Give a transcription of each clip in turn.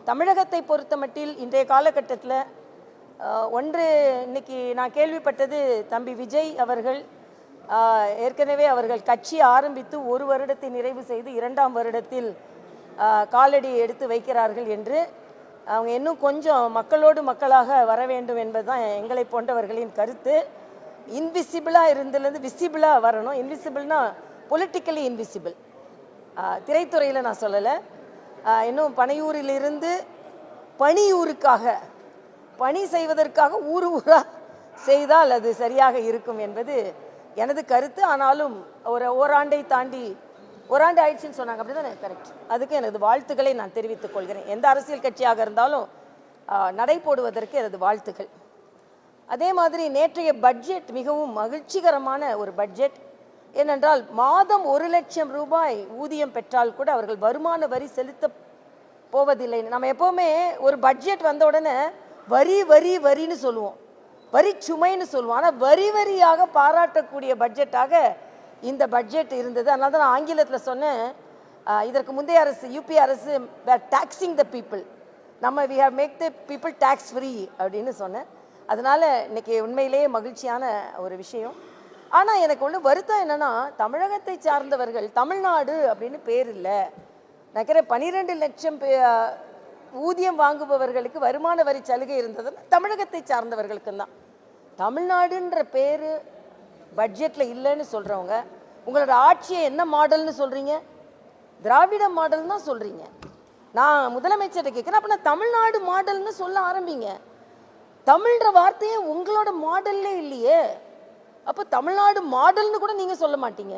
தமிழகத்தை பொறுத்தமட்டில் இன்றைய காலகட்டத்தில் ஒன்று இன்னைக்கு நான் கேள்விப்பட்டது தம்பி விஜய் அவர்கள் ஏற்கனவே அவர்கள் கட்சி ஆரம்பித்து ஒரு வருடத்தை நிறைவு செய்து 2ஆம் வருடத்தில் காலடி எடுத்து வைக்கிறார்கள் என்று அவங்க இன்னும் கொஞ்சம் மக்களோடு மக்களாக வர வேண்டும் என்பதுதான் எங்களை போன்றவர்களின் கருத்து. இன்விசிபிளாக இருந்ததுலேருந்து விசிபிளாக வரணும். இன்விசிபிள்னா பொலிட்டிக்கலி இன்விசிபிள். திரைத்துறையில் நான் சொல்லலை. இன்னும் பனையூரிலிருந்து பணியூருக்காக பணி செய்வதற்காக ஊராக செய்தால் அது சரியாக இருக்கும் என்பது எனது கருத்து. ஆனாலும் ஓராண்டை தாண்டி ஓராண்டு ஆயிடுச்சுன்னு சொன்னாங்க, அப்படி தானே? கரெக்ட். அதுக்கு எனது வாழ்த்துக்களை நான் தெரிவித்துக் கொள்கிறேன். எந்த அரசியல் கட்சியாக இருந்தாலும் நடை போடுவதற்கு எனது வாழ்த்துக்கள். அதே மாதிரி நேற்றைய பட்ஜெட் மிகவும் மகிழ்ச்சிகரமான ஒரு பட்ஜெட். ஏனென்றால் மாதம் 1 லட்சம் ரூபாய் ஊதியம் பெற்றால் கூட அவர்கள் வருமான வரி செலுத்த போவதில்லை. நம்ம எப்போவுமே ஒரு பட்ஜெட் வந்த உடனே வரி வரி வரின்னு சொல்லுவோம், வரி சுமைன்னு சொல்லுவோம். ஆனால் வரி வரியாக பாராட்டக்கூடிய பட்ஜெட்டாக இந்த பட்ஜெட் இருந்தது. அதனால தான் நான் ஆங்கிலத்தில் சொன்னேன், இதற்கு முந்தைய அரசு யூபி அரசு டாக்ஸிங் த பீப்புள், நம்ம we have make the people tax free அப்படின்னு சொன்னேன். அதனால் இன்னைக்கு உண்மையிலேயே மகிழ்ச்சியான ஒரு விஷயம். ஆனால் எனக்கு ஒன்று வருத்தம் என்னென்னா, தமிழகத்தை சார்ந்தவர்கள் தமிழ்நாடு அப்படின்னு பேர் இல்லை. நினைக்கிறேன் 12 லட்சம் ஊதியம் வாங்குபவர்களுக்கு வருமான வரி சலுகை இருந்தது தமிழகத்தை சார்ந்தவர்களுக்கு தான். தமிழ்நாடுன்ற பேர் பட்ஜெட்டில் இல்லைன்னு சொல்கிறவங்க உங்களோட ஆட்சியை என்ன மாடல்னு சொல்கிறீங்க? திராவிட மாடல் தான் சொல்கிறீங்க. நான் முதலமைச்சர்கிட்ட கேட்குறேன், அப்போ நான் தமிழ்நாடு மாடல்னு சொல்ல ஆரம்பிங்க. தமிழ்ன்ற வார்த்தையே உங்களோட மாடல்லே இல்லையே. அப்போ தமிழ்நாடு மாடல்னு கூட நீங்கள் சொல்ல மாட்டீங்க.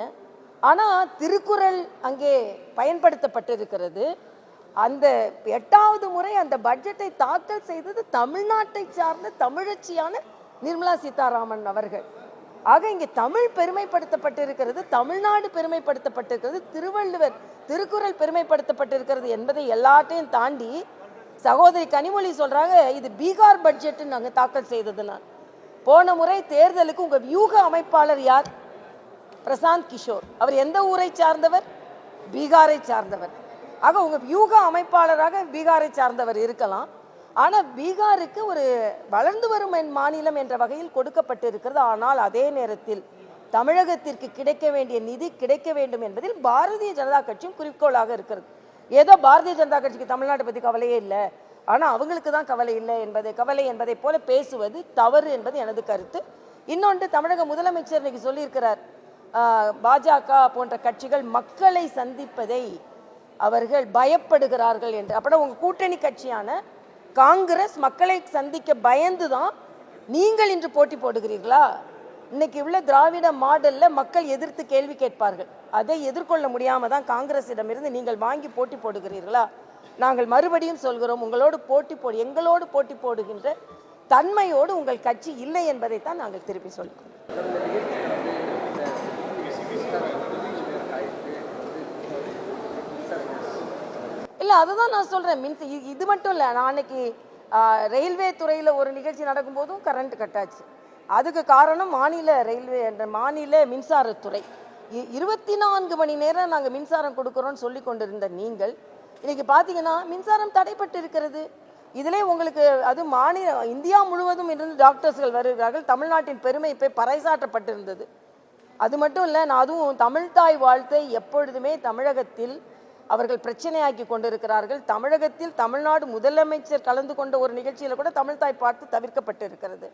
ஆனால் திருக்குறள் அங்கே பயன்படுத்தப்பட்டிருக்கிறது. அந்த 8வது முறை அந்த பட்ஜெட்டை தாக்கல் செய்தது தமிழ்நாட்டை சார்ந்த தமிழச்சியான நிர்மலா சீதாராமன் அவர்கள். ஆக இங்கே தமிழ் பெருமைப்படுத்தப்பட்டிருக்கிறது, தமிழ்நாடு பெருமைப்படுத்தப்பட்டிருக்கிறது, திருவள்ளுவர் திருக்குறள் பெருமைப்படுத்தப்பட்டிருக்கிறது என்பதை எல்லாத்தையும் தாண்டி சகோதரி கனிமொழி சொல்றாங்க, இது பீகார் பட்ஜெட் நாங்கள் தாக்கல் செய்தது. நான் போன முறை தேர்தலுக்கு உங்க வியூக அமைப்பாளர் யார்? பிரசாந்த் கிஷோர். அவர் எந்த ஊரை சார்ந்தவர்? பீகாரை சார்ந்தவர். ஆக உங்க வியூக அமைப்பாளராக பீகாரை சார்ந்தவர் இருக்கலாம். ஆனால் பீகாருக்கு ஒரு வளர்ந்து வரும் மாநிலம் என்ற வகையில் கொடுக்கப்பட்டிருக்கிறது. ஆனால் அதே நேரத்தில் தமிழகத்திற்கு கிடைக்க வேண்டிய நிதி கிடைக்க வேண்டும் என்பதில் பாரதிய ஜனதா கட்சியும் குறிக்கோளாக இருக்கிறது. ஏதோ பாரதிய ஜனதா கட்சிக்கு தமிழ்நாட்டை பற்றி கவலையே இல்லை, ஆனால் அவங்களுக்கு தான் கவலை இல்லை கவலை என்பதை போல பேசுவது தவறு என்பது எனது கருத்து. இன்னொன்று, தமிழக முதலமைச்சர் இன்னைக்கு சொல்லியிருக்கிறார், பாஜக போன்ற கட்சிகள் மக்களை சந்திப்பதை அவர்கள் பயப்படுகிறார்கள் என்று. அப்படின்னா உங்கள் கூட்டணி கட்சியான காங்கிரஸ் மக்களை சந்திக்க பயந்து தான் நீங்கள் இன்று போட்டி போடுகிறீர்களா? இன்னைக்கு உள்ள திராவிட மாடல்ல மக்கள் எதிர்த்து கேள்வி கேட்பார்கள். அதை எதிர்கொள்ள முடியாம தான் காங்கிரஸிடமிருந்து நீங்கள் வாங்கி போட்டி போடுகிறீர்களா? நாங்கள் மறுபடியும் சொல்கிறோம், எங்களோடு போட்டி போடுகின்ற தன்மையோடு உங்கள் கட்சி இல்லை என்பதைத்தான் நாங்கள் திருப்பி சொல்கிறோம். இல்லை, அதுதான் நான் சொல்றேன். இது மட்டும் இல்லை, நான் அன்னைக்கு ரயில்வே துறையில் ஒரு நிகழ்ச்சி நடக்கும் போதும் கரண்ட் கட்டாச்சு. அதுக்கு காரணம் மாநில ரயில்வே என்ற மாநில மின்சாரத்துறை. 24 மணி நேரம் நாங்கள் மின்சாரம் கொடுக்குறோன்னு சொல்லி கொண்டிருந்த நீங்கள் இன்னைக்கு பார்த்தீங்கன்னா மின்சாரம் தடைப்பட்டு இருக்கிறது. இதிலே உங்களுக்கு அது இந்தியா முழுவதும் இருந்து டாக்டர்ஸ்கள் வருகிறார்கள். தமிழ்நாட்டின் பெருமை இப்போ பறைசாற்றப்பட்டிருந்தது. அது மட்டும் இல்லை, நான் அதுவும் தமிழ்தாய் வாழ்த்தை எப்பொழுதுமே தமிழகத்தில் அவர்கள் பிரச்சனையாக்கி கொண்டிருக்கிறார்கள். தமிழகத்தில் தமிழ்நாடு முதலமைச்சர் கலந்து கொண்ட ஒரு நிகழ்ச்சியில் கூட தமிழ்தாய் பாட்டு தவிர்க்கப்பட்டு இருக்கிறது.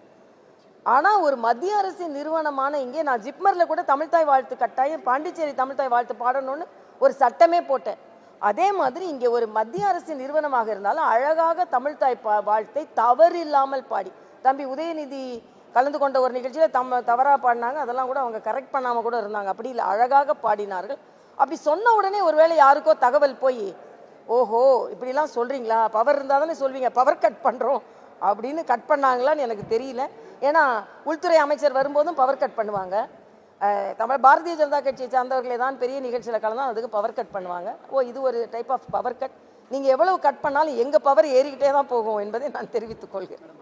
ஆனால் ஒரு மத்திய அரசின் நிறுவனமான இங்கே நான் ஜிப்மரில் கூட தமிழ்தாய் வாழ்த்து கட்டாயம் பாண்டிச்சேரி தமிழ்தாய் வாழ்த்து பாடணும்னு ஒரு சட்டமே போட்டேன். அதே மாதிரி இங்கே ஒரு மத்திய அரசின் நிறுவனமாக இருந்தாலும் அழகாக தமிழ்தாய் வாழ்த்தை தவறில்லாமல் பாடி, தம்பி உதயநிதி கலந்து கொண்ட ஒரு நிகழ்ச்சியில் தவறாக பாடினாங்க, அதெல்லாம் கூட அவங்க கரெக்ட் பண்ணாமல் கூட இருந்தாங்க. அப்படி இல்லை, அழகாக பாடினார்கள். அப்படி சொன்ன உடனே ஒருவேளை யாருக்கோ தகவல் போய், ஓஹோ இப்படிலாம் சொல்கிறீங்களா, பவர் இருந்தால் தானே சொல்வீங்க, பவர் கட் பண்ணுறோம் அப்படின்னு கட் பண்ணாங்களான்னு எனக்கு தெரியல. ஏன்னா உள்துறை அமைச்சர் வரும்போதும் பவர் கட் பண்ணுவாங்க. பாரதிய ஜனதா கட்சியை சார்ந்தவர்களே தான் பெரிய நிகழ்ச்சியில் கலந்தால் அதுக்கு பவர் கட் பண்ணுவாங்க. இது ஒரு டைப் ஆஃப் பவர் கட். நீங்கள் எவ்வளவு கட் பண்ணாலும் எங்கள் பவர் ஏறிக்கிட்டே தான் போகும் என்பதை நான் தெரிவித்துக் கொள்கிறேன்.